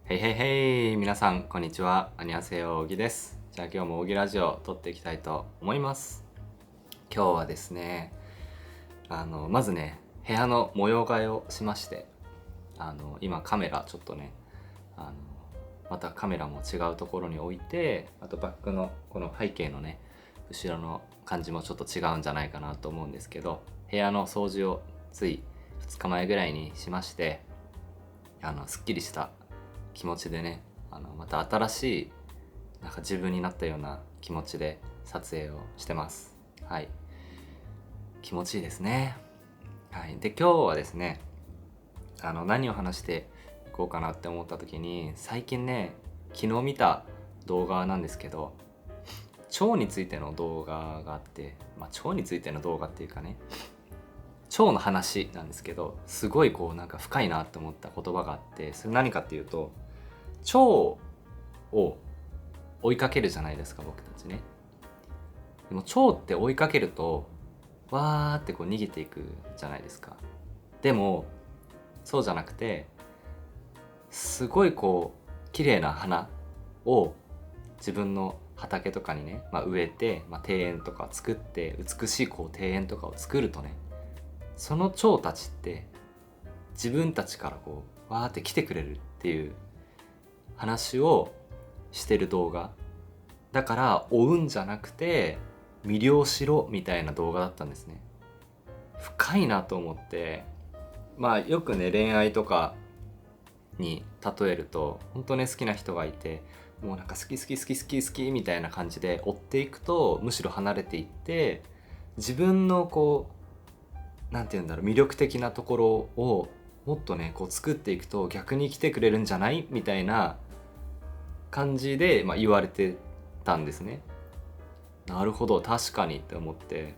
へいへいへい、皆さんこんにちは。アニャセヨ、小木です。じゃあ今日も小木ラジオを撮っていきたいと思います。今日はですね、まずね、部屋の模様替えをしまして、今カメラちょっとね、あのまたカメラも違うところに置いて、あとバックのこの背景のね、後ろの感じもちょっと違うんじゃないかなと思うんですけど、部屋の掃除をつい2日前ぐらいにしまして、すっきりした気持ちでね、また新しいなんか自分になったような気持ちで撮影をしてます。はい、気持ちいいですね。はい、で今日はですね、何を話していこうかなって思った時に、最近ね、昨日見た動画なんですけど、腸についての動画があって、腸についての動画っていうかね、腸の話なんですけど、すごいこうなんか深いなって思った言葉があって、それ何かっていうと、腸を追いかけるじゃないですか、僕たちね。でも腸って追いかけるとわーってこう逃げていくじゃないですか。でもそうじゃなくて、すごいこう綺麗な花を自分の畑とかにね、植えて、庭園とか作って、美しいこう庭園とかを作るとね、その蝶たちって自分たちからこうわーって来てくれるっていう話をしてる動画だから、追うんじゃなくて魅了しろみたいな動画だったんですね。深いなと思って、よくね、恋愛とかに例えると、本当ね、好きな人がいて、もうなんか好き好き好き好き好きみたいな感じで追っていくと、むしろ離れていって、自分のこうなんて言うんだろう、魅力的なところをもっとねこう作っていくと逆に来てくれるんじゃないみたいな感じで、言われてたんですね。なるほど、確かにって思って、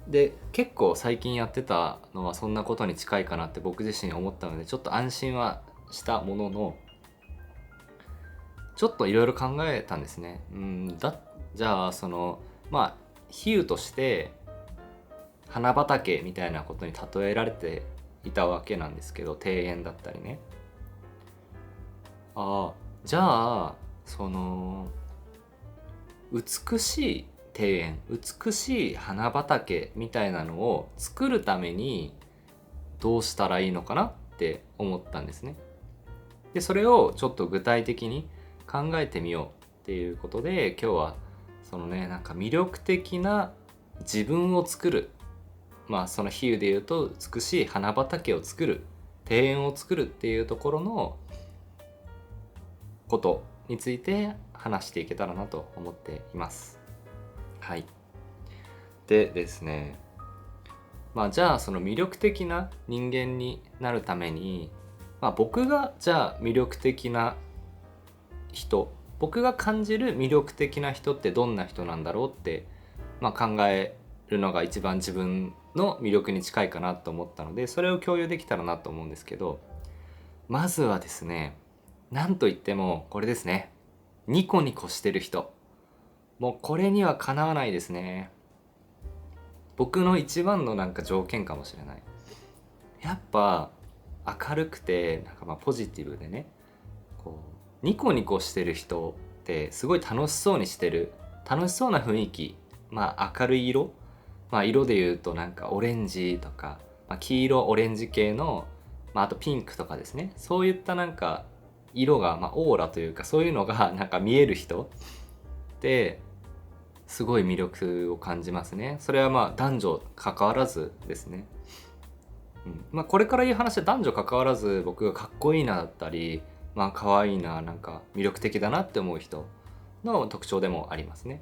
で結構最近やってたのはそんなことに近いかなって僕自身思ったので、ちょっと安心はしたものの、ちょっといろいろ考えたんですね。じゃあ比喩として花畑みたいなことに例えられていたわけなんですけど、庭園だったりね。じゃあその美しい庭園、美しい花畑みたいなのを作るためにどうしたらいいのかなって思ったんですね。でそれをちょっと具体的に考えてみようっていうことで、今日はそのね、なんか魅力的な自分を作る、その比喩で言うと美しい花畑を作る、庭園を作るっていうところのことについて話していけたらなと思っています。はい。でですね、じゃあその魅力的な人間になるために、僕がじゃあ魅力的な人、僕が感じる魅力的な人ってどんな人なんだろうって、考えるのが一番自分の魅力に近いかなと思ったので、それを共有できたらなと思うんですけど、まずはですね、なんといってもこれですね。ニコニコしてる人。もうこれにはかなわないですね。僕の一番のなんか条件かもしれない。やっぱ明るくてなんかポジティブでね、こうニコニコしてる人ってすごい楽しそうにしてる、楽しそうな雰囲気、明るい色、色で言うとなんかオレンジとか、黄色オレンジ系の、あとピンクとかですね、そういったなんか色が、オーラというかそういうのがなんか見える人ってすごい魅力を感じますね。それは男女関わらずですね。これから言う話は男女関わらず、僕がかっこいいなだったり、可愛いな、なんか魅力的だなって思う人の特徴でもありますね。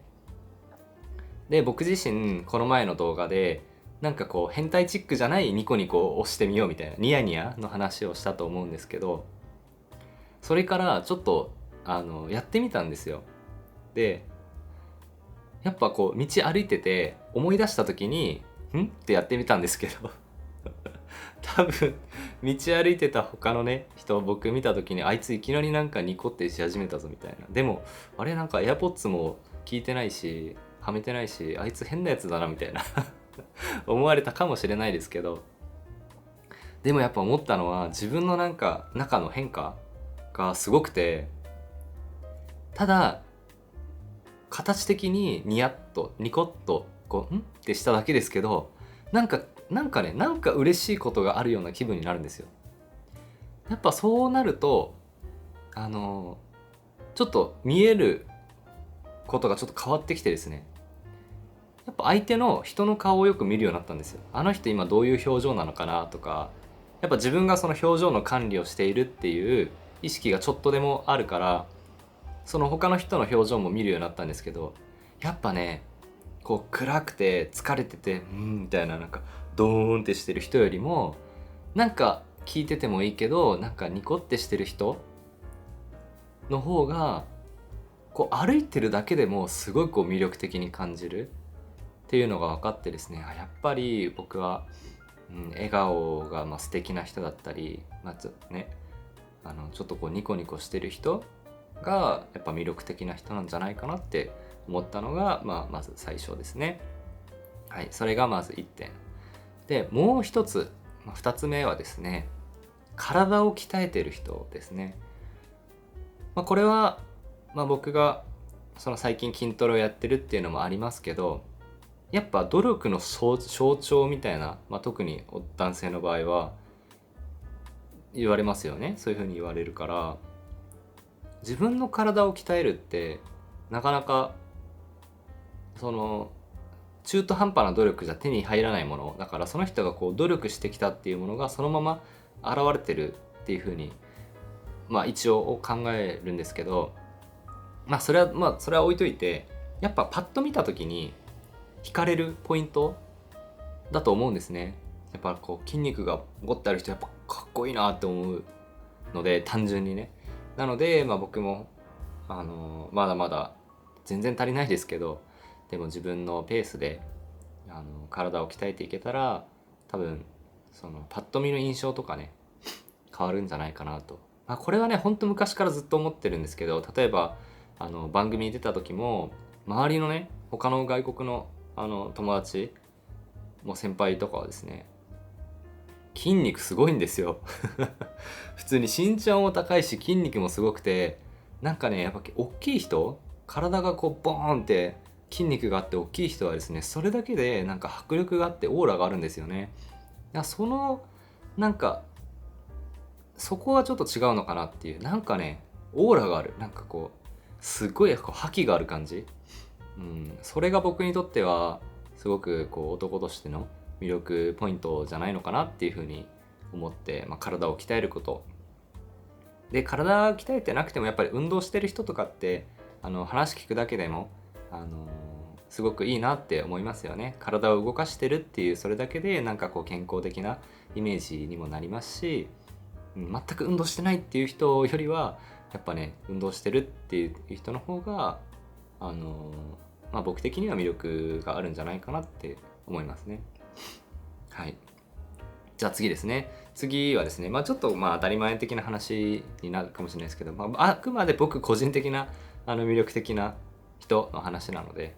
で僕自身この前の動画でなんかこう変態チックじゃないニコニコをしてみようみたいな、ニヤニヤの話をしたと思うんですけど、それからちょっとやってみたんですよ。でやっぱこう道歩いてて思い出した時にってやってみたんですけど、多分道歩いてた他のね人を僕見た時に、あいついきなりなんかニコってし始めたぞみたいな、でもあれなんか AirPods も聞いてないしはめてないし、あいつ変なやつだなみたいな思われたかもしれないですけど、でもやっぱ思ったのは自分のなんか中の変化がすごくて、ただ形的にニヤッとニコッとこうんってしただけですけど、なんかね、なんか嬉しいことがあるような気分になるんですよ。やっぱそうなるとちょっと見えることがちょっと変わってきてですね、やっぱ相手の人の顔をよく見るようになったんですよ。あの人今どういう表情なのかなとか、やっぱ自分がその表情の管理をしているっていう意識がちょっとでもあるから、その他の人の表情も見るようになったんですけど、やっぱね、こう暗くて疲れててみたいな、なんかドーンってしてる人よりも、なんか聞いててもいいけどなんかニコってしてる人の方がこう歩いてるだけでもすごいこう魅力的に感じるっていうのが分かってですね、やっぱり僕は、笑顔が素敵な人だったり、ちょっとこうニコニコしてる人がやっぱ魅力的な人なんじゃないかなって思ったのが、まず最初ですね。はい、それがまず1点で、もう一つ、2つ目はですね、体を鍛えてる人ですね。これは、僕がその最近筋トレをやってるっていうのもありますけど、やっぱ努力の象徴みたいな、特に男性の場合は言われますよね。そういうふうに言われるから、自分の体を鍛えるってなかなかその中途半端な努力じゃ手に入らないものだから、その人がこう努力してきたっていうものがそのまま現れてるっていうふうに一応考えるんですけど、それは置いといて、やっぱパッと見た時に惹かれるポイントだと思うんですね。やっぱこう筋肉がごってある人やっぱかっこいいなって思うので、単純にね。なので僕もまだまだ全然足りないですけど、でも自分のペースで体を鍛えていけたら、多分そのパッと見の印象とかね変わるんじゃないかなと。これはねほんと昔からずっと思ってるんですけど、例えば番組に出た時も周りのね他の外国の友達も先輩とかはですね、筋肉すごいんですよ普通に身長も高いし筋肉もすごくて、なんかねやっぱ大きい人、体がこうボーンって筋肉があって大きい人はですね、それだけでなんか迫力があってオーラがあるんですよね。そのなんかそこはちょっと違うのかなっていう、なんかねオーラがある、なんかこうすごいこう覇気がある感じ、それが僕にとってはすごくこう男としての魅力ポイントじゃないのかなっていうふうに思って、体を鍛えることで、体を鍛えてなくてもやっぱり運動してる人とかって話聞くだけでもすごくいいなって思いますよね。体を動かしてるっていうそれだけでなんかこう健康的なイメージにもなりますし、全く運動してないっていう人よりはやっぱね運動してるっていう人の方が僕的には魅力があるんじゃないかなって思いますね。はい。じゃあ次ですね。次はですね、ちょっと当たり前的な話になるかもしれないですけど、あくまで僕個人的な魅力的な人の話なので、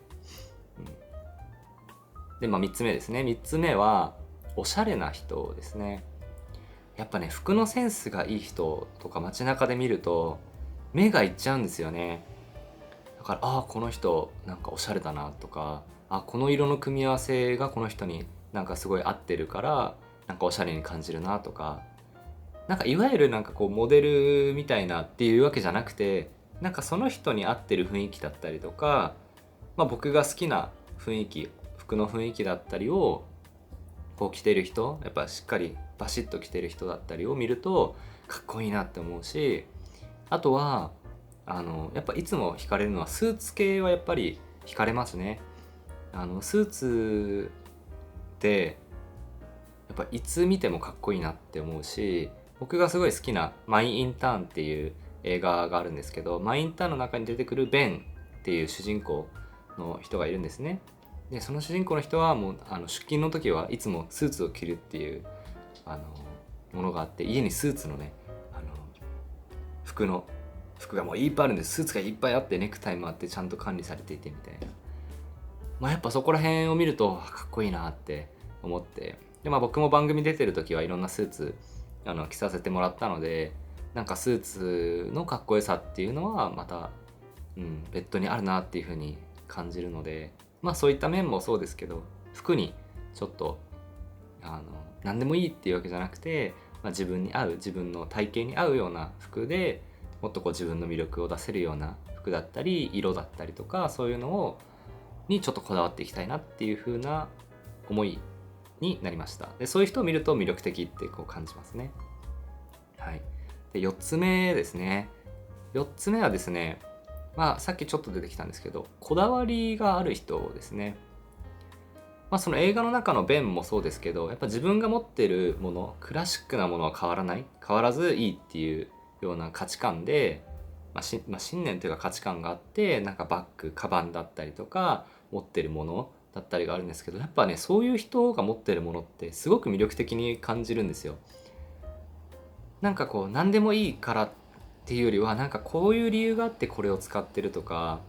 で3つ目ですね。3つ目はおしゃれな人ですね。やっぱね服のセンスがいい人とか街中で見ると目がいっちゃうんですよね。だからこの人なんかおしゃれだなとか、この色の組み合わせがこの人になんかすごい合ってるからなんかおしゃれに感じるなとか、なんかいわゆるなんかこうモデルみたいなっていうわけじゃなくて、なんかその人に合ってる雰囲気だったりとか、僕が好きな雰囲気、服の雰囲気だったりをこう着てる人、やっぱしっかりバシッと着てる人だったりを見るとかっこいいなって思うし、あとはやっぱいつも惹かれるのはスーツ系はやっぱり惹かれますね。スーツってやっぱいつ見てもかっこいいなって思うし、僕がすごい好きなマイ・インターンっていう映画があるんですけど、マイ・インターンの中に出てくるベンっていう主人公の人がいるんですね。でその主人公の人はもう出勤の時はいつもスーツを着るっていうものがあって、家にスーツのね服がもういっぱいあるんです。スーツがいっぱいあって、ネクタイもあってちゃんと管理されていてみたいな、やっぱそこら辺を見るとかっこいいなって思って、で僕も番組出てる時はいろんなスーツ着させてもらったので、なんかスーツのかっこよさっていうのはまた、別途にあるなっていう風に感じるので、そういった面もそうですけど、服にちょっと何でもいいっていうわけじゃなくて、自分に合う、自分の体型に合うような服でもっと自分の魅力を出せるような服だったり色だったりとか、そういうのにちょっとこだわっていきたいなっていう風な思いになりました。でそういう人を見ると魅力的って感じますね。はい。で4つ目ですね。4つ目はですね、さっきちょっと出てきたんですけど、こだわりがある人ですね。その映画の中のベンもそうですけど、やっぱ自分が持ってるもの、クラシックなものは変わらずいいっていうような価値観で、信念というか価値観があって、なんかバッグ、カバンだったりとか持ってるものだったりがあるんですけど、やっぱね、そういう人が持ってるものってすごく魅力的に感じるんですよ。なんか何でもいいからっていうよりは、なんかこういう理由があってこれを使ってるとか、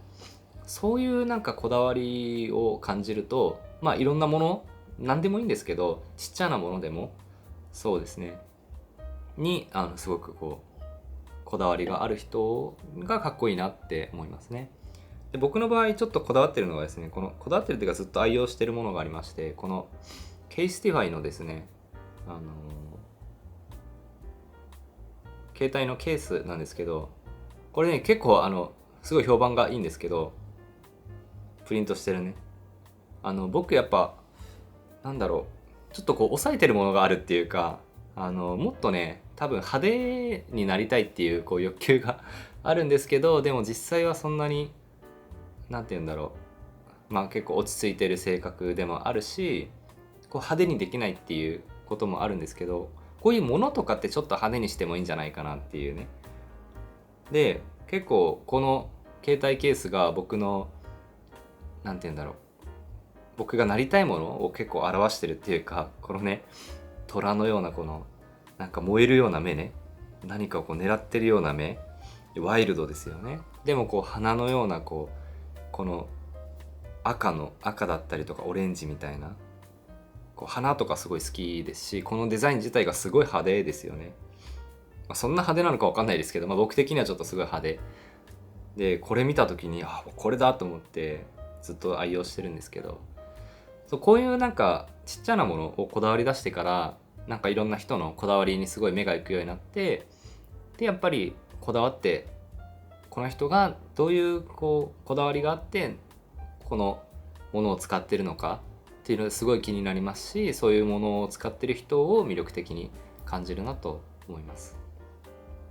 そういうなんかこだわりを感じると、いろんなもの、何でもいいんですけど、ちっちゃなものでもそうですねにすごくこだわりがある人がかっこいいなって思いますね。で僕の場合ちょっとこだわってるのがですね、このこだわってるというかずっと愛用してるものがありまして、このケイスティファイのですね、携帯のケースなんですけど、これね結構すごい評判がいいんですけど、プリントしてるね、僕やっぱなんだろう、ちょっと抑えてるものがあるっていうか、もっとね多分派手になりたいっていう欲求があるんですけど、でも実際はそんなになんて言うんだろう、結構落ち着いてる性格でもあるし、派手にできないっていうこともあるんですけど、こういうものとかってちょっと派手にしてもいいんじゃないかなっていうね。で結構この携帯ケースが僕のなんて言うんだろう、僕がなりたいものを結構表してるっていうか、このね虎のようななんか燃えるような目ね、何かを狙ってるような目、ワイルドですよね。でも花のようなこの赤だったりとかオレンジみたいな花とかすごい好きですし、このデザイン自体がすごい派手ですよね。そんな派手なのか分かんないですけど、僕的にはちょっとすごい派手で、これ見た時にこれだと思ってずっと愛用してるんですけど、こういうなんかちっちゃなものをこだわり出してから、なんかいろんな人のこだわりにすごい目が行くようになって、でやっぱりこだわって、この人がどういうこだわりがあってこのものを使ってるのかっていうのがすごい気になりますし、そういうものを使ってる人を魅力的に感じるなと思います。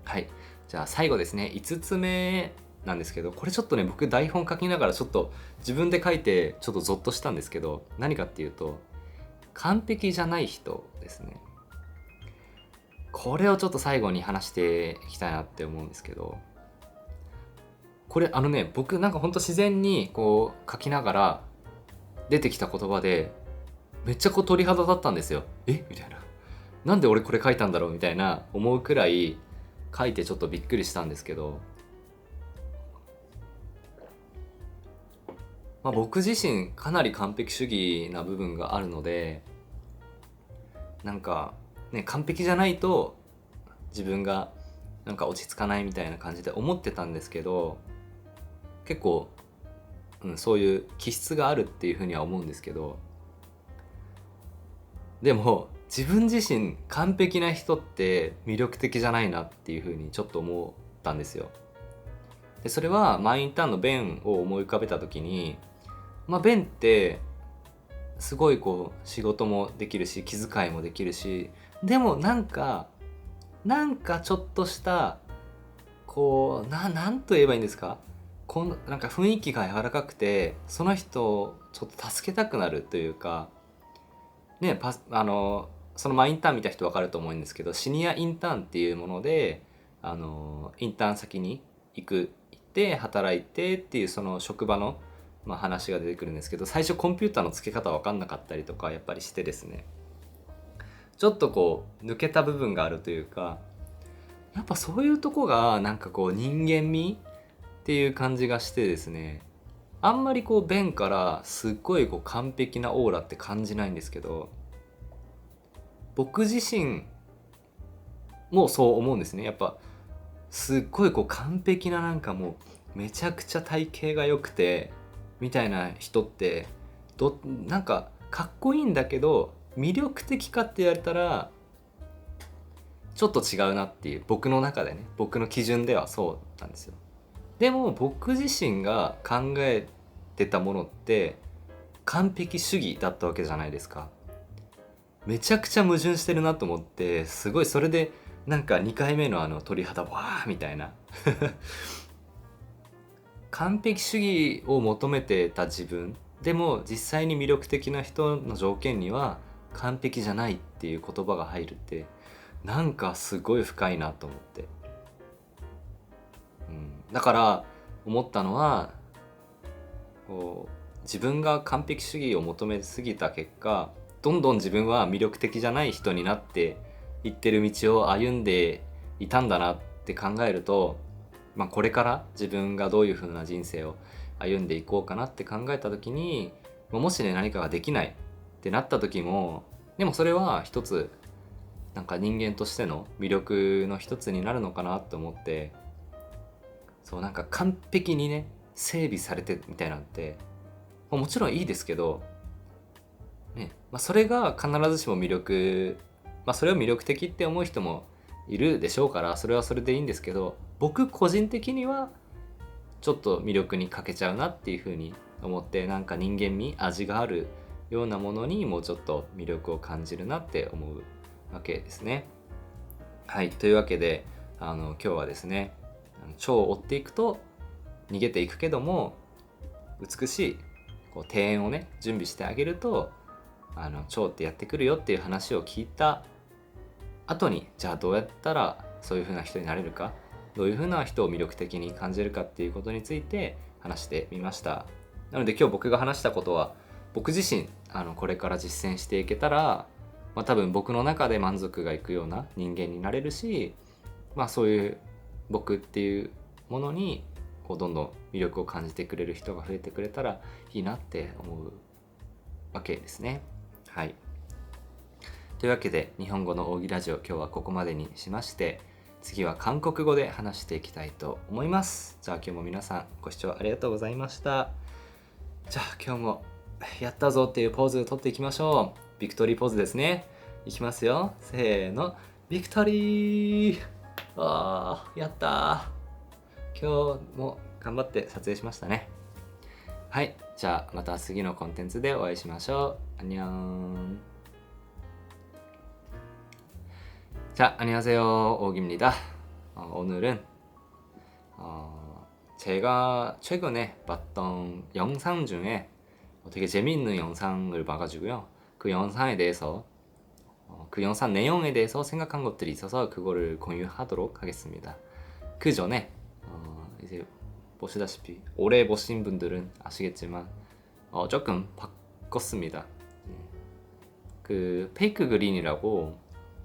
はい、じゃあ最後ですね、5つ目なんですけど、これちょっとね僕台本書きながらちょっと自分で書いてちょっとゾッとしたんですけど、何かっていうと完璧じゃない人ですね。これをちょっと最後に話していきたいなって思うんですけど、これ僕なんかほんと自然に書きながら出てきた言葉で、めっちゃ鳥肌だったんですよ。みたいな、なんで俺これ書いたんだろうみたいな思うくらい書いてちょっとびっくりしたんですけど、僕自身かなり完璧主義な部分があるので、なんかね完璧じゃないと自分がなんか落ち着かないみたいな感じで思ってたんですけど、結構、そういう気質があるっていうふうには思うんですけど、でも自分自身完璧な人って魅力的じゃないなっていうふうにちょっと思ったんですよ。でそれはマインターンのベンを思い浮かべた時に、ベンってすごい仕事もできるし気遣いもできるし、でもなんかちょっとしたなんと言えばいいんですか、なんか雰囲気が柔らかくて、その人をちょっと助けたくなるというかね、そのインターン見た人分かると思うんですけど、シニアインターンっていうものでインターン先に行って働いてっていうその職場の、話が出てくるんですけど、最初コンピューターの付け方分かんなかったりとかやっぱりしてですね、ちょっと抜けた部分があるというか、やっぱそういうとこがなんか人間味っていう感じがしてですね、あんまりベンからすっごい完璧なオーラって感じないんですけど、僕自身もそう思うんですね。やっぱすっごいこう完璧な、なんかもうめちゃくちゃ体型が良くてみたいな人ってなんかかっこいいんだけど魅力的かって言われたらちょっと違うなっていう、僕の中でね、僕の基準ではそうなんですよ。でも僕自身が考えてたものって完璧主義だったわけじゃないですか。めちゃくちゃ矛盾してるなと思って、すごいそれでなんか2回目の鳥肌わーみたいな完璧主義を求めてた自分でも実際に魅力的な人の条件には完璧じゃないっていう言葉が入るって、なんかすごい深いなと思って、だから思ったのは、こう自分が完璧主義を求めすぎた結果、どんどん自分は魅力的じゃない人になっていってる道を歩んでいたんだなって考えると、これから自分がどういう風な人生を歩んでいこうかなって考えた時に、もしね何かができないってなった時も、でもそれは一つなんか人間としての魅力の一つになるのかなと思って、そうなんか完璧にね整備されてみたいなんてもちろんいいですけど、ねそれが必ずしも魅力、それを魅力的って思う人もいるでしょうから、それはそれでいいんですけど、僕個人的にはちょっと魅力に欠けちゃうなっていうふうに思って、なんか人間味、味があるようなものにもうちょっと魅力を感じるなって思うわけですね。はい、というわけで今日はですね、蝶を追っていくと逃げていくけども美しいこう庭園をね準備してあげると蝶ってやってくるよっていう話を聞いた後に、じゃあどうやったらそういう風な人になれるか、どういう風な人を魅力的に感じるかっていうことについて話してみました。なので今日僕が話したことは、僕自身これから実践していけたら、多分僕の中で満足がいくような人間になれるし、そういう僕っていうものにこうどんどん魅力を感じてくれる人が増えてくれたらいいなって思うわけですね。はい。というわけで日本語の奥義ラジオ、今日はここまでにしまして、次は韓国語で話していきたいと思います。じゃあ今日も皆さんご視聴ありがとうございました。じゃあ今日もやったぞっていうポーズをとっていきましょう。ビクトリーポーズですね。いきますよ。せーの。ビクトリー。やったー。今日も頑張って撮影しましたね。はい。じゃあまた次のコンテンツでお会いしましょう。안녕。자, 안녕하세요. 옥입니다. 오늘은 제가 최근에 봤던 영상 중에 되게 재미있는 영상을 봐가지고요. 그 영상에 대해서 그 영상 내용에 대해서 생각한 것들이 있어서 그거를 공유하도록 하겠습니다. 그 전에 이제 보시다시피 오래 보신 분들은 아시겠지만 조금 바꿨습니다. 그 페이크 그린이라고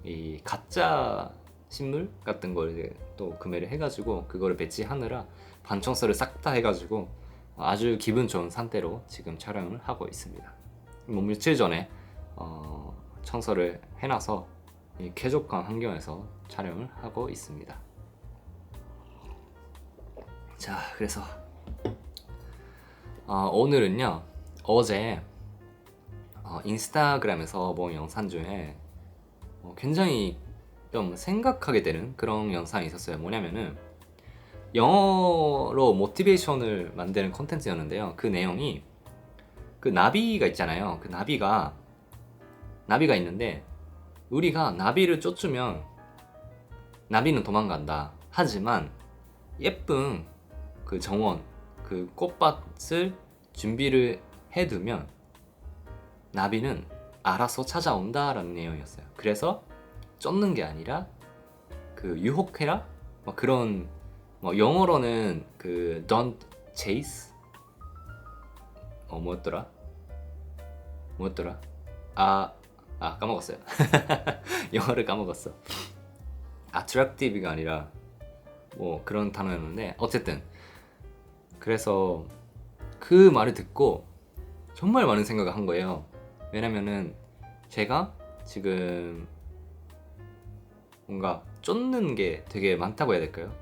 이 가짜 신물 같은 걸 또 구매를 해가지고 그거를 배치하느라 반청소를 싹 다 해가지고 아주 기분 좋은 상태로 지금 촬영을 하고 있습니다. 뭐 며칠 전에 청소를 해놔서 이 쾌적한 환경에서 촬영을 하고 있습니다. 자, 그래서 오늘은요, 어제 인스타그램에서 본 영상 중에 굉장히 좀 생각하게 되는 그런 영상이 있었어요. 뭐냐면은 영어로 모티베이션을 만드는 콘텐츠였는데요. 그 내용이 그 나비가 있잖아요. 그 나비가 있는데 우리가 나비를 쫓으면 나비는 도망간다. 하지만 예쁜 그 정원, 그 꽃밭을 준비를 해두면 나비는 알아서 찾아온다라는 내용이었어요. 그래서 쫓는 게 아니라 그 유혹해라? 그런 영어로는 그 don't chase? 뭐였더라? 까먹었어요. 영어를 까먹었어. attractive가 아니라 뭐 그런 단어였는데, 어쨌든 그래서 그 말을 듣고 정말 많은 생각을 한 거예요. 왜냐면은 제가 지금 뭔가 쫓는 게 되게 많다고 해야 될까요?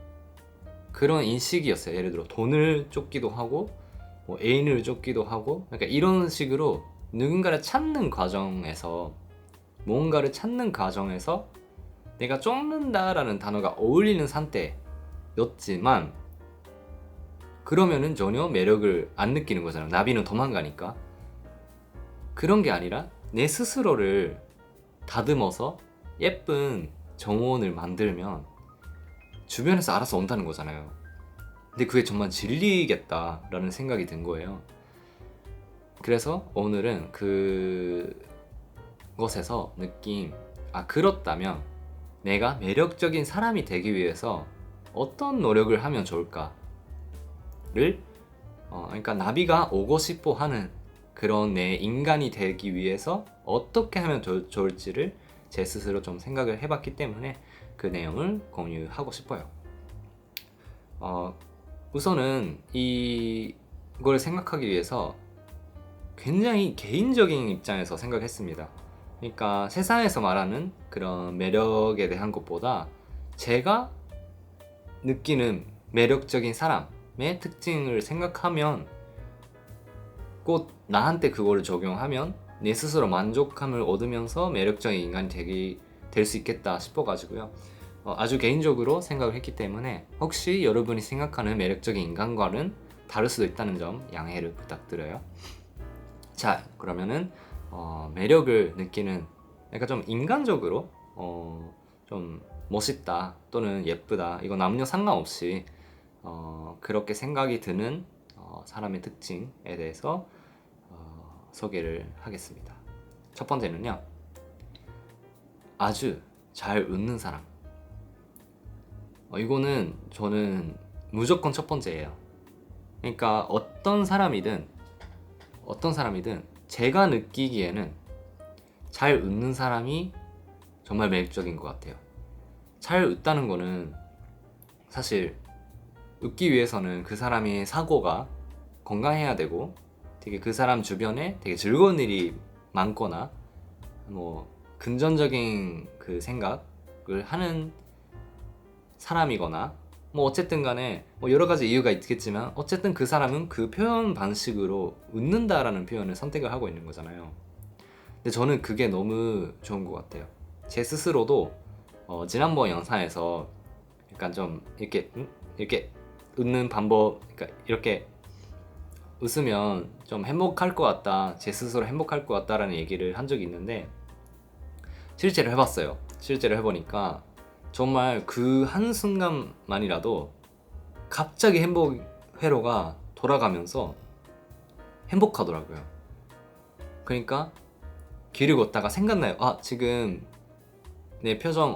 그런 인식이었어요. 예를 들어 돈을 쫓기도 하고 뭐 애인을 쫓기도 하고, 그러니까 이런 식으로 누군가를 찾는 과정에서, 뭔가를 찾는 과정에서 내가 쫓는다라는 단어가 어울리는 상태였지만, 그러면은 전혀 매력을 안 느끼는 거잖아요. 나비는 도망가니까. 그런 게 아니라 내 스스로를 다듬어서 예쁜 정원을 만들면 주변에서 알아서 온다는 거잖아요. 근데 그게 정말 진리겠다라는 생각이 든 거예요. 그래서 오늘은 그것에서 느낀, 그렇다면 내가 매력적인 사람이 되기 위해서 어떤 노력을 하면 좋을까를, 그러니까 나비가 오고 싶어 하는 그런 내 인간이 되기 위해서 어떻게 하면 좋을지를 제 스스로 좀 생각을 해봤기 때문에 그 내용을 공유하고 싶어요. 우선은 이걸 생각하기 위해서 굉장히 개인적인 입장에서 생각했습니다. 그러니까 세상에서 말하는 그런 매력에 대한 것보다 제가 느끼는 매력적인 사람의 특징을 생각하면, 꼭 나한테 그거를 적용하면 내 스스로 만족감을 얻으면서 매력적인 인간이 될 수 있겠다 싶어가지고요. 아주 개인적으로 생각을 했기 때문에 혹시 여러분이 생각하는 매력적인 인간과는 다를 수도 있다는 점 양해를 부탁드려요. 자, 그러면은 매력을 느끼는, 그러니까 좀 인간적으로 좀 멋있다 또는 예쁘다, 이거 남녀 상관없이 그렇게 생각이 드는 사람의 특징에 대해서 소개를 하겠습니다. 첫 번째는요, 아주 잘 웃는 사람. 이거는 저는 무조건 첫 번째예요. 그러니까 어떤 사람이든 제가 느끼기에는 잘 웃는 사람이 정말 매력적인 것 같아요. 잘 웃다는 거는 사실 웃기 위해서는 그 사람의 사고가 건강해야 되고, 되게 그 사람 주변에 되게 즐거운 일이 많거나, 뭐 긍정적인 그 생각을 하는 사람이거나, 뭐 어쨌든 간에 뭐 여러 가지 이유가 있겠지만, 어쨌든 그 사람은 그 표현 방식으로 웃는다라는 표현을 선택을 하고 있는 거잖아요. 근데 저는 그게 너무 좋은 것 같아요. 제 스스로도 지난번 영상에서 약간 좀 이렇게 웃는 방법, 그러니까 이렇게 웃으면 좀 행복할 것 같다, 제 스스로 행복할 것 같다라는 얘기를 한 적이 있는데, 실제로 해봤어요. 실제로 해보니까 정말 그 한순간만이라도 갑자기 행복 회로가 돌아가면서 행복하더라고요. 그러니까 길을 걷다가 생각나요. 지금 내 표정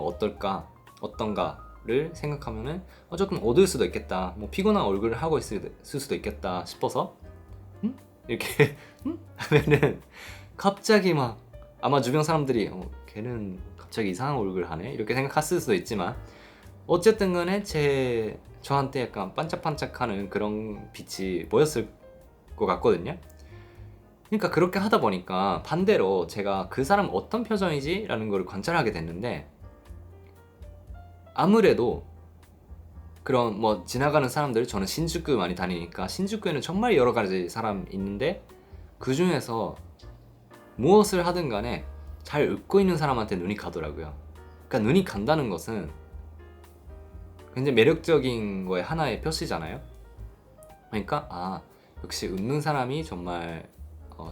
어떤가를 생각하면은 조금 어두울 수도 있겠다, 뭐 피곤한 얼굴을 하고 있을 수도 있겠다 싶어서 이렇게 하면은 갑자기 막, 아마 주변 사람들이 걔는 갑자기 이상한 얼굴 하네 이렇게 생각했을 수도 있지만, 어쨌든 간에 저한테 약간 반짝반짝하는 그런 빛이 보였을 것 같거든요. 그러니까 그렇게 하다 보니까 반대로 제가 그 사람 어떤 표정이지? 라는 걸 관찰하게 됐는데, 아무래도 그런 뭐 지나가는 사람들, 저는 신주쿠 많이 다니니까 신주쿠에는 정말 여러 가지 사람 있는데, 그 중에서 무엇을 하든 간에 잘 웃고 있는 사람한테 눈이 가더라고요. 그러니까 눈이 간다는 것은 굉장히 매력적인 거의 하나의 표시잖아요. 그러니까 역시 웃는 사람이 정말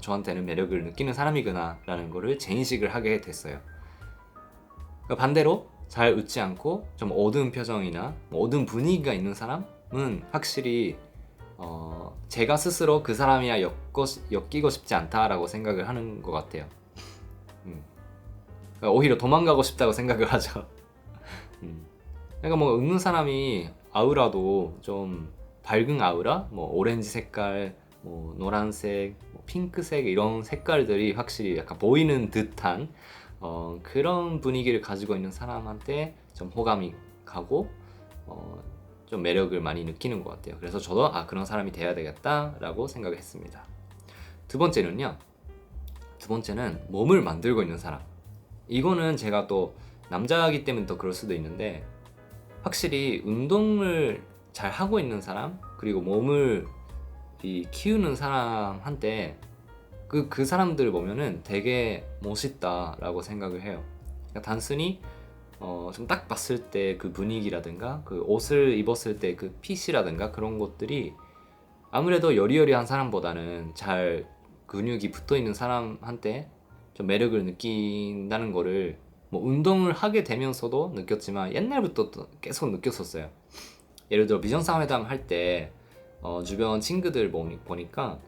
저한테는 매력을 느끼는 사람이구나 라는 거를 재인식을 하게 됐어요. 그러니까 반대로 잘 웃지 않고 좀 어두운 표정이나 뭐 어두운 분위기가 있는 사람은 확실히 제가 스스로 그 사람이야 엮이고 싶지 않다라고 생각을 하는 것 같아요. 그러니까 오히려 도망가고 싶다고 생각을 하죠. 그러니까 뭐 웃는 사람이 아우라도 좀 밝은 아우라, 뭐 오렌지 색깔, 뭐 노란색, 뭐 핑크색, 이런 색깔들이 확실히 약간 보이는 듯한 그런 분위기를 가지고 있는 사람한테 좀 호감이 가고 좀 매력을 많이 느끼는 것 같아요. 그래서 저도 그런 사람이 돼야 되겠다라고 생각을 했습니다. 두 번째는 몸을 만들고 있는 사람. 이거는 제가 또 남자이기 때문에 더 그럴 수도 있는데 확실히 운동을 잘 하고 있는 사람 그리고 몸을 키우는 사람한테 그 사람들 보면은 되게 멋있다라고 생각을 해요. 그러니까 단순히 좀 딱 봤을 때 그 분위기라든가 그 옷을 입었을 때 그 핏이라든가 그런 것들이 아무래도 여리여리한 사람보다는 잘 근육이 붙어 있는 사람한테 좀 매력을 느낀다는 거를 뭐 운동을 하게 되면서도 느꼈지만 옛날부터 또 계속 느꼈었어요. 예를 들어 비정상회담 할 때 주변 친구들 보니까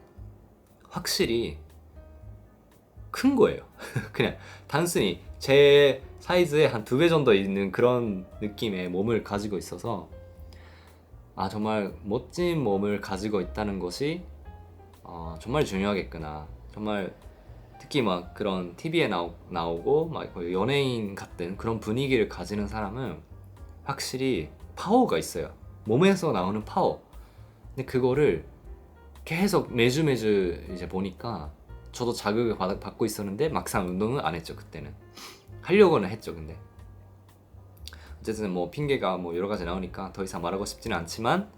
확실히 큰 거예요. 그냥 단순히 제 사이즈의 한 2배 정도 있는 그런 느낌의 몸을 가지고 있어서 정말 멋진 몸을 가지고 있다는 것이 정말 중요하겠구나. 정말 특히 막 그런 TV에 나오고 막 거의 연예인 같은 그런 분위기를 가지는 사람은 확실히 파워가 있어요. 몸에서 나오는 파워. 근데 그거를 계속 매주 이제 보니까 저도 자극을 받고 있었는데 막상 운동은 안 했죠. 그때는 하려고는 했죠. 근데 어쨌든 뭐 핑계가 뭐 여러 가지 나오니까 더 이상 말하고 싶지는 않지만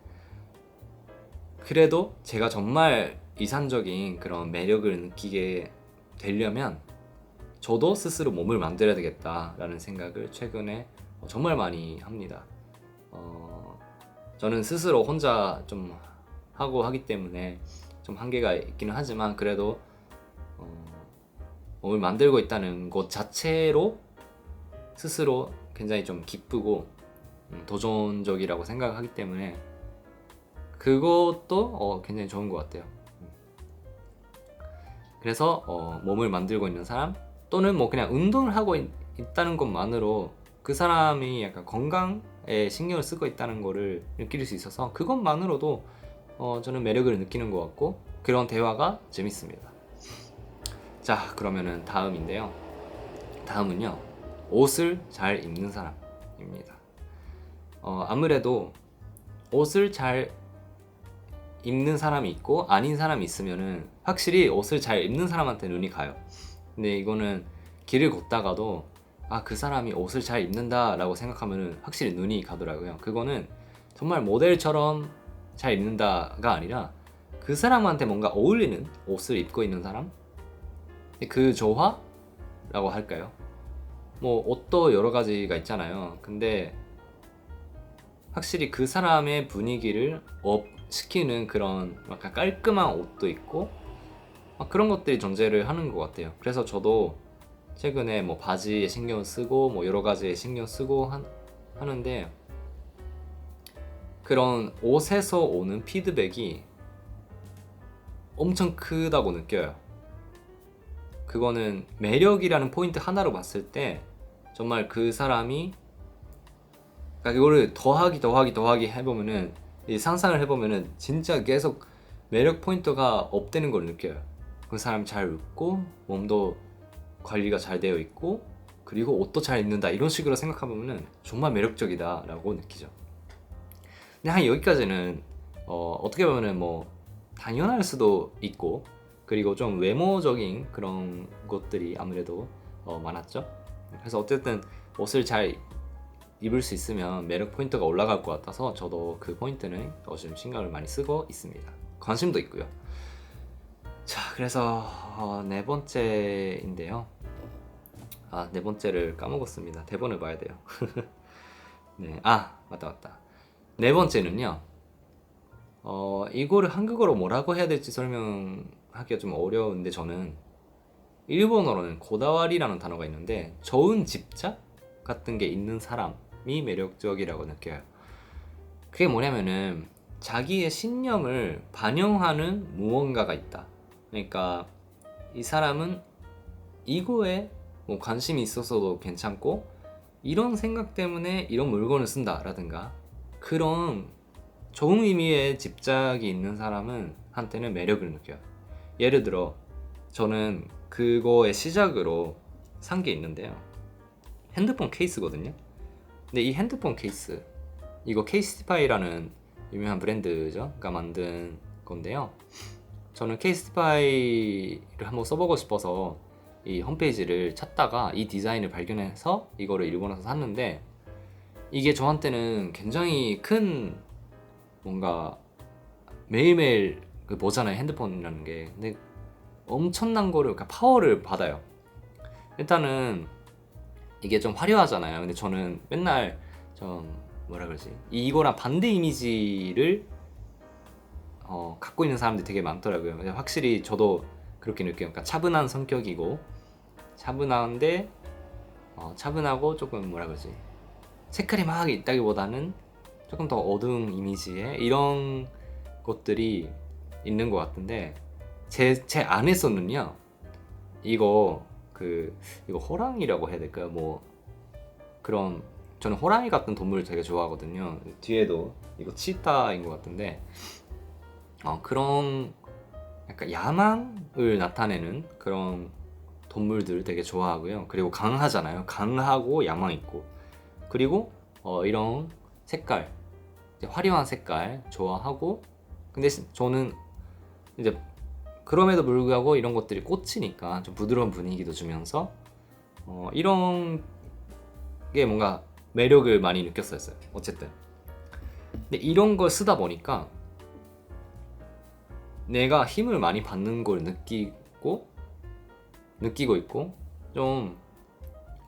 그래도 제가 정말 이상적인 그런 매력을 느끼게 되려면 저도 스스로 몸을 만들어야 되겠다라는 생각을 최근에 정말 많이 합니다. 저는 스스로 혼자 좀 하고 하기 때문에 좀 한계가 있기는 하지만 그래도 몸을 만들고 있다는 것 자체로 스스로 굉장히 좀 기쁘고 도전적이라고 생각하기 때문에 그것도 굉장히 좋은 것 같아요. 그래서 몸을 만들고 있는 사람 또는 뭐 그냥 운동을 하고 있다는 것만으로 그 사람이 약간 건강에 신경을 쓰고 있다는 거를 느낄 수 있어서 그것만으로도 저는 매력을 느끼는 것 같고 그런 대화가 재밌습니다. 자, 그러면은 다음인데요. 다음은요, 옷을 잘 입는 사람입니다. 아무래도 옷을 잘 입는 사람이 있고 아닌 사람이 있으면은 확실히 옷을 잘 입는 사람한테 눈이 가요. 근데 이거는 길을 걷다가도 그 사람이 옷을 잘 입는다 라고 생각하면은 확실히 눈이 가더라고요. 그거는 정말 모델처럼 잘 입는다가 아니라 그 사람한테 뭔가 어울리는 옷을 입고 있는 사람? 그 조화라고 할까요? 뭐 옷도 여러 가지가 있잖아요. 근데 확실히 그 사람의 분위기를 업 시키는 그런 약간 깔끔한 옷도 있고 그런 것들이 존재를 하는 것 같아요. 그래서 저도 최근에 뭐 바지에 신경 쓰고 뭐 여러 가지에 신경 쓰고 하는데 그런 옷에서 오는 피드백이 엄청 크다고 느껴요. 그거는 매력이라는 포인트 하나로 봤을 때 정말 그 사람이 그러니까 이거를 더하기 해보면은 상상을 해보면은 진짜 계속 매력 포인트가 업되는 걸 느껴요. 그 사람 잘 웃고 몸도 관리가 잘 되어 있고 그리고 옷도 잘 입는다 이런 식으로 생각해보면은 정말 매력적이다 라고 느끼죠. 근데 한 여기까지는 어떻게 보면은 뭐 당연할 수도 있고 그리고 좀 외모적인 그런 것들이 아무래도 많았죠. 그래서 어쨌든 옷을 잘 입을 수 있으면 매력 포인트가 올라갈 것 같아서 저도 그 포인트는 좀 신경을 많이 쓰고 있습니다. 관심도 있고요. 자, 그래서 네 번째인데요. 네 번째를 까먹었습니다. 대본을 봐야 돼요. 네, 맞다. 네 번째는요. 이거를 한국어로 뭐라고 해야 될지 설명하기가 좀 어려운데 저는 일본어로는 고다와리라는 단어가 있는데 좋은 집착 같은 게 있는 사람이 매력적이라고 느껴요. 그게 뭐냐면은 자기의 신념을 반영하는 무언가가 있다. 그러니까 이 사람은 이거에 뭐 관심이 있어서도 괜찮고 이런 생각 때문에 이런 물건을 쓴다 라든가 그런 좋은 의미의 집착이 있는 사람은 한테는 매력을 느껴요. 예를 들어 저는 그거의 시작으로 산 게 있는데요. 핸드폰 케이스거든요. 근데 이 핸드폰 케이스 이거 케이스티파이라는 유명한 브랜드가 만든 건데요. 저는 케이스티파이를 한번 써보고 싶어서 이 홈페이지를 찾다가 이 디자인을 발견해서 이거를 읽고 나서 샀는데, 이게 저한테는 굉장히 큰 뭔가 매일매일 그 뭐잖아요, 핸드폰이라는 게. 근데 엄청난 거를, 그러니까 파워를 받아요. 일단은 이게 좀 화려하잖아요. 근데 저는 맨날 좀 뭐라 그러지, 이거랑 반대 이미지를 갖고 있는 사람들이 되게 많더라고요. 확실히 저도 그렇게 느껴요. 그러니까 차분한 성격이고, 차분한데 차분하고 조금 뭐라 그러지, 색깔이 막 있다기보다는 조금 더 어두운 이미지의 이런 것들이 있는 것 같은데, 제 안에서는요, 이거 이거 호랑이라고 해야 될까요? 뭐 그런, 저는 호랑이 같은 동물을 되게 좋아하거든요. 뒤에도 이거 치타인 것 같은데, 그런 약간 야망을 나타내는 그런 동물들 되게 좋아하고요. 그리고 강하잖아요. 강하고 야망 있고, 그리고 이런 색깔, 이제 화려한 색깔 좋아하고. 근데 저는 이제 그럼에도 불구하고 이런 것들이 꽂히니까 좀 부드러운 분위기도 주면서 이런 게 뭔가 매력을 많이 느꼈었어요. 어쨌든 근데 이런 걸 쓰다 보니까 내가 힘을 많이 받는 걸 느끼고 있고, 좀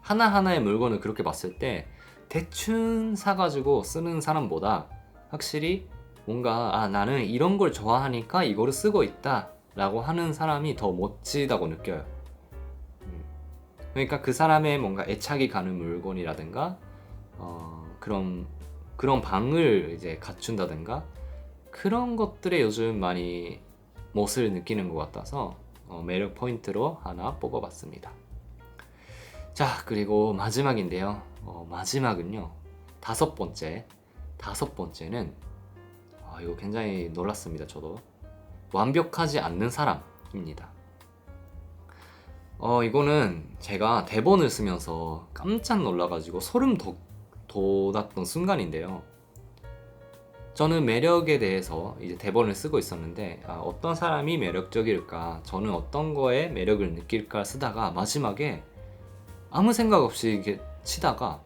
하나하나의 물건을 그렇게 봤을 때 대충 사가지고 쓰는 사람보다 확실히 뭔가 나는 이런 걸 좋아하니까 이거를 쓰고 있다 라고 하는 사람이 더 멋지다고 느껴요. 그러니까 그 사람의 뭔가 애착이 가는 물건이라든가 그런 방을 이제 갖춘다든가, 그런 것들에 요즘 많이 멋을 느끼는 것 같아서 매력 포인트로 하나 뽑아봤습니다. 자, 그리고 마지막인데요. 마지막은요, 다섯 번째는 이거 굉장히 놀랐습니다. 저도 완벽하지 않는 사람입니다. 이거는 제가 대본을 쓰면서 깜짝 놀라가지고 소름 돋았던 순간인데요. 저는 매력에 대해서 이제 대본을 쓰고 있었는데, 어떤 사람이 매력적일까, 저는 어떤 거에 매력을 느낄까 쓰다가 마지막에 아무 생각 없이 이렇게 치다가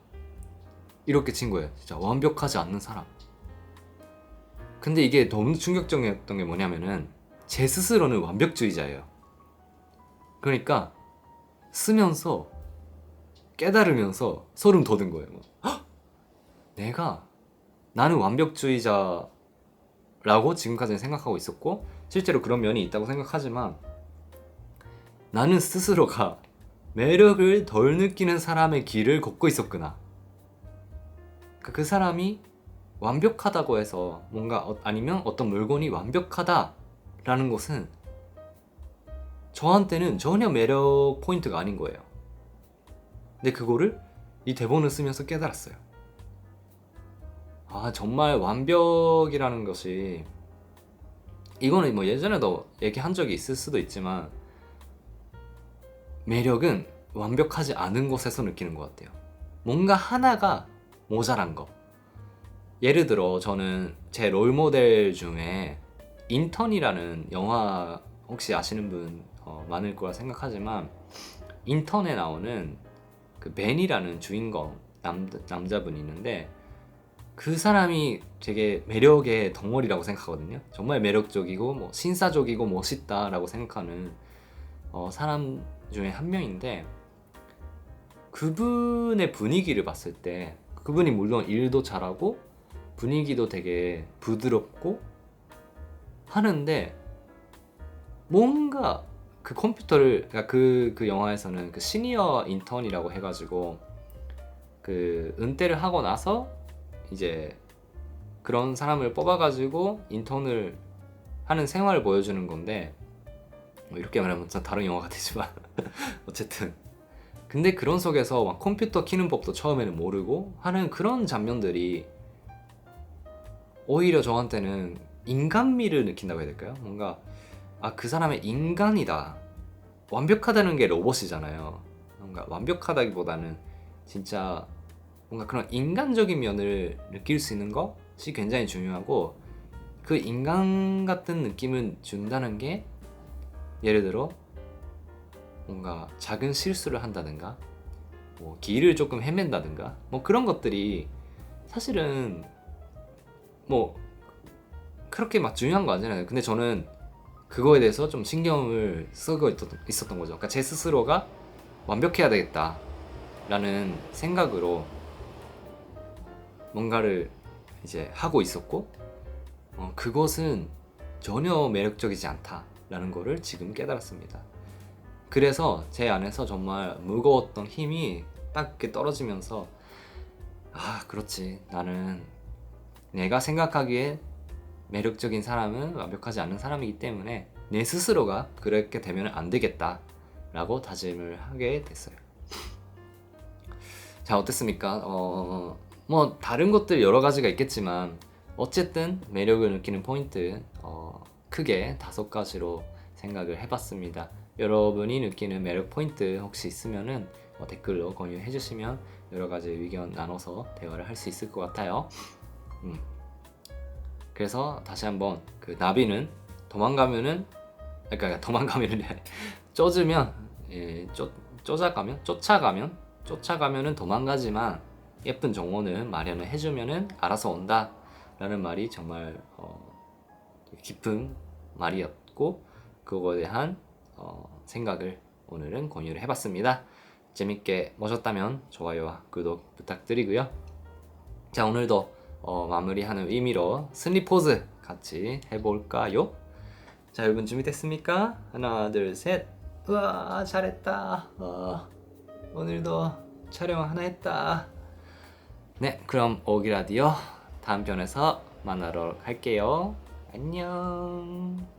이렇게 친 거예요. 진짜 완벽하지 않는 사람. 근데 이게 너무 충격적이었던 게 뭐냐면은, 제 스스로는 완벽주의자예요. 그러니까 쓰면서 깨달으면서 소름 돋은 거예요. 헉! 나는 완벽주의자라고 지금까지는 생각하고 있었고, 실제로 그런 면이 있다고 생각하지만, 나는 스스로가 매력을 덜 느끼는 사람의 길을 걷고 있었구나. 그 사람이 완벽하다고 해서 뭔가 아니면 어떤 물건이 완벽하다라는 것은 저한테는 전혀 매력 포인트가 아닌 거예요. 근데 그거를 이 대본을 쓰면서 깨달았어요. 정말 완벽이라는 것이, 이거는 뭐 예전에도 얘기한 적이 있을 수도 있지만, 매력은 완벽하지 않은 곳에서 느끼는 것 같아요. 뭔가 하나가 모자란 거. 예를 들어 저는 제 롤모델 중에 인턴이라는 영화, 혹시 아시는 분 많을 거라 생각하지만, 인턴에 나오는 그 벤이라는 주인공 남자분이 있는데, 그 사람이 되게 매력의 덩어리라고 생각하거든요. 정말 매력적이고 뭐 신사적이고 멋있다라고 생각하는 사람 중에 한 명인데, 그분의 분위기를 봤을 때, 그분이 물론 일도 잘하고 분위기도 되게 부드럽고 하는데, 뭔가 그 컴퓨터를, 그러니까 그 영화에서는 그 시니어 인턴이라고 해가지고 그 은퇴를 하고 나서 이제 그런 사람을 뽑아가지고 인턴을 하는 생활을 보여주는 건데, 뭐 이렇게 말하면 좀 다른 영화가 되지만 어쨌든, 근데 그런 속에서 막 컴퓨터 키는 법도 처음에는 모르고 하는 그런 장면들이 오히려 저한테는 인간미를 느낀다고 해야 될까요? 뭔가 그 사람의 인간이다. 완벽하다는 게 로봇이잖아요. 뭔가 완벽하다기보다는 진짜 뭔가 그런 인간적인 면을 느낄 수 있는 것이 굉장히 중요하고, 그 인간 같은 느낌을 준다는 게, 예를 들어 뭔가 작은 실수를 한다든가 뭐 길을 조금 헤맨다든가 뭐 그런 것들이 사실은 뭐 그렇게 막 중요한 거 아니잖아요. 근데 저는 그거에 대해서 좀 신경을 쓰고 있었던 거죠. 그러니까 제 스스로가 완벽해야 되겠다라는 생각으로 뭔가를 이제 하고 있었고 그것은 전혀 매력적이지 않다라는 거를 지금 깨달았습니다. 그래서 제 안에서 정말 무거웠던 힘이 딱 이렇게 떨어지면서 아 그렇지, 나는 내가 생각하기에 매력적인 사람은 완벽하지 않은 사람이기 때문에 내 스스로가 그렇게 되면 안 되겠다 라고 다짐을 하게 됐어요. 자, 어땠습니까? 뭐 다른 것들 여러 가지가 있겠지만 어쨌든 매력을 느끼는 포인트 크게 5가지로 생각을 해봤습니다. 여러분이 느끼는 매력 포인트 혹시 있으면은 댓글로 공유해 주시면 여러 가지 의견 나눠서 대화를 할 수 있을 것 같아요. 그래서 다시 한번 그 나비는 도망가면은 그러니까 도망가면은 쫓으면 쫓아가면은 도망가지만 예쁜 정원은 마련을 해주면은 알아서 온다 라는 말이 정말 깊은 말이었고 그거에 대한 생각을 오늘은 공유를 해봤습니다. 재밌게 보셨다면 좋아요와 구독 부탁드리고요. 자, 오늘도 마무리하는 의미로 승리 포즈 같이 해볼까요? 자, 여러분 준비됐습니까? 하나, 둘, 셋. 우와, 잘했다. 오늘도 촬영 하나 했다. 네, 그럼 오기 라디오 다음 편에서 만나러 갈게요. 안녕.